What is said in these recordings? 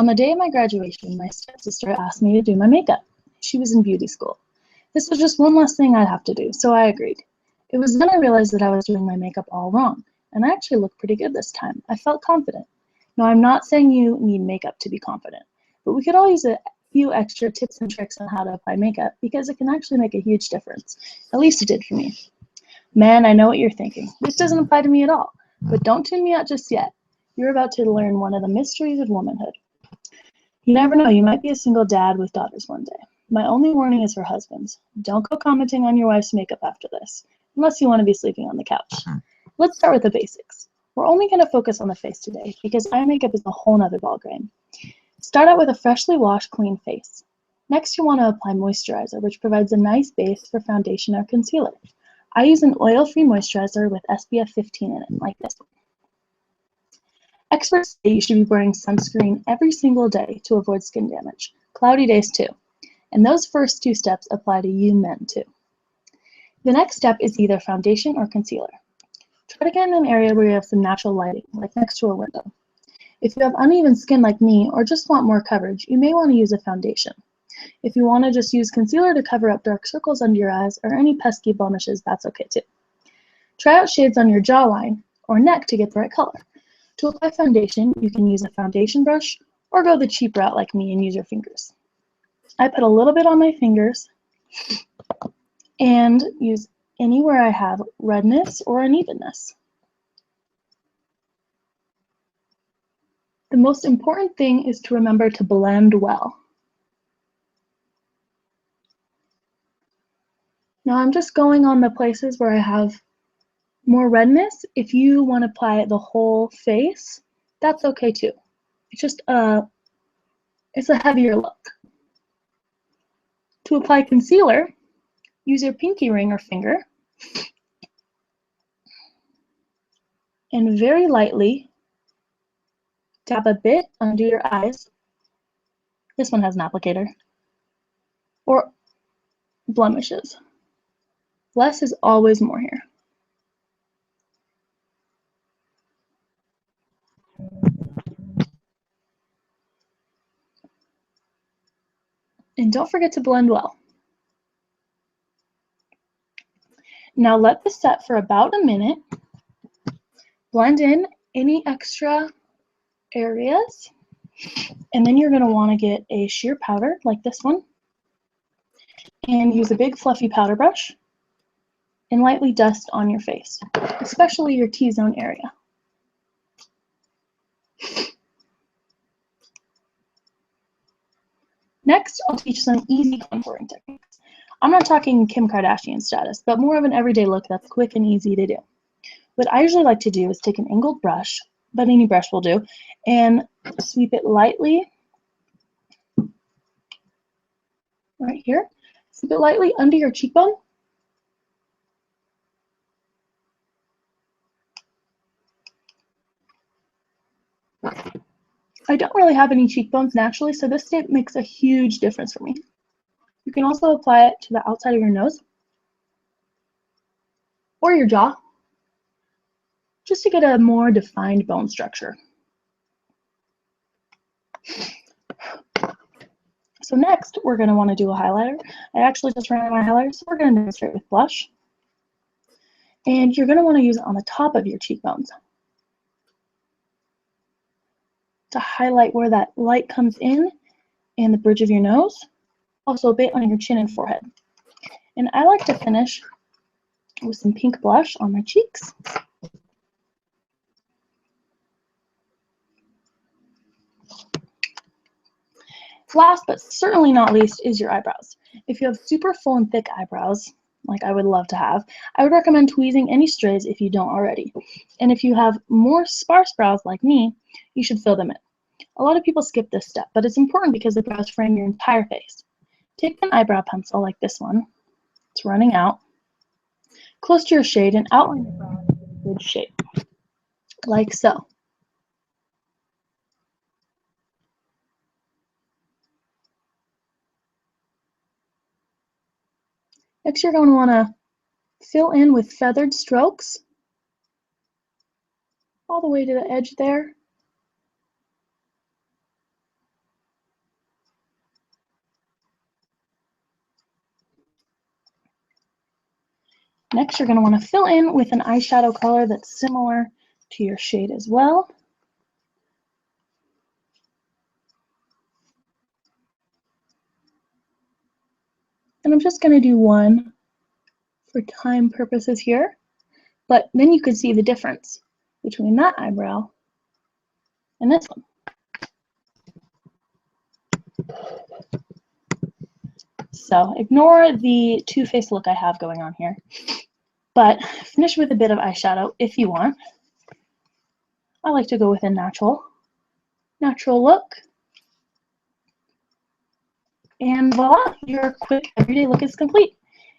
On the day of my graduation, my stepsister asked me to do my makeup. She was in beauty school. This was just one less thing I'd have to do, so I agreed. It was then I realized that I was doing my makeup all wrong, and I actually looked pretty good this time. I felt confident. Now, I'm not saying you need makeup to be confident, but we could all use a few extra tips and tricks on how to apply makeup because it can actually make a huge difference. At least it did for me. Man, I know what you're thinking. This doesn't apply to me at all, but don't tune me out just yet. You're about to learn one of the mysteries of womanhood. You never know, you might be a single dad with daughters one day. My only warning is for husbands. Don't go commenting on your wife's makeup after this, unless you want to be sleeping on the couch. Let's start with the basics. We're only going to focus on the face today because eye makeup is a whole nother ballgame. Start out with a freshly washed, clean face. Next, you want to apply moisturizer, which provides a nice base for foundation or concealer. I use an oil-free moisturizer with SPF 15 in it, like this one. Experts say you should be wearing sunscreen every single day to avoid skin damage. Cloudy days too. And those first two steps apply to you men too. The next step is either foundation or concealer. Try to get in an area where you have some natural lighting, like next to a window. If you have uneven skin like me or just want more coverage, you may want to use a foundation. If you want to just use concealer to cover up dark circles under your eyes or any pesky blemishes, that's okay too. Try out shades on your jawline or neck to get the right color. To apply foundation, you can use a foundation brush or go the cheap route like me and use your fingers. I put a little bit on my fingers and use anywhere I have redness or unevenness. The most important thing is to remember to blend well. Now I'm just going on the places where I have more redness. If you want to apply the whole face, that's okay too. It's just it's a heavier look. To apply concealer, use your pinky ring or finger and very lightly tap a bit under your eyes. This one has an applicator. Or blemishes. Less is always more here. And don't forget to blend well. Now let this set for about a minute. Blend in any extra areas. And then you're going to want to get a sheer powder like this one. And use a big fluffy powder brush and lightly dust on your face, especially your T-zone area. Next, I'll teach some easy contouring techniques. I'm not talking Kim Kardashian status, but more of an everyday look that's quick and easy to do. What I usually like to do is take an angled brush, but any brush will do, and sweep it lightly right here. Sweep it lightly under your cheekbone. I don't really have any cheekbones naturally, so this step makes a huge difference for me. You can also apply it to the outside of your nose or your jaw, just to get a more defined bone structure. So next, we're going to want to do a highlighter. I actually just ran out of my highlighter, so we're going to demonstrate with blush. And you're going to want to use it on the top of your cheekbones to highlight where that light comes in and the bridge of your nose, also a bit on your chin and forehead. And I like to finish with some pink blush on my cheeks. Last but certainly not least is your eyebrows. If you have super full and thick eyebrows, like I would love to have, I would recommend tweezing any strays if you don't already. And if you have more sparse brows like me, you should fill them in. A lot of people skip this step, but it's important because the brows frame your entire face. Take an eyebrow pencil like this one. It's running out. Close to your shade and outline the brow in a good shape, like so. Next, you're going to want to fill in with feathered strokes all the way to the edge there. Next, you're going to want to fill in with an eyeshadow color that's similar to your shade as well. And I'm just going to do one for time purposes here, but then you could see the difference between that eyebrow and this one. So ignore the two-faced look I have going on here, but finish with a bit of eyeshadow if you want. I like to go with a natural look. And voila, your quick everyday look is complete.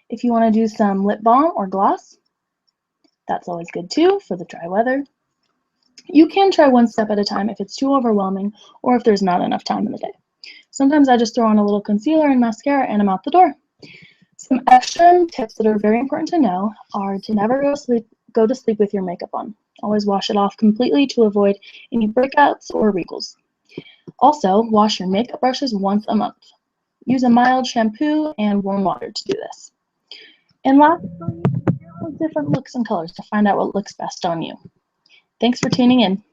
If you want to do some lip balm or gloss, that's always good too for the dry weather. You can try one step at a time if it's too overwhelming or if there's not enough time in the day. Sometimes I just throw on a little concealer and mascara and I'm out the door. Some extra tips that are very important to know are to never go to sleep with your makeup on. Always wash it off completely to avoid any breakouts or wrinkles. Also, wash your makeup brushes once a month. Use a mild shampoo and warm water to do this. And lastly, different looks and colors to find out what looks best on you. Thanks for tuning in.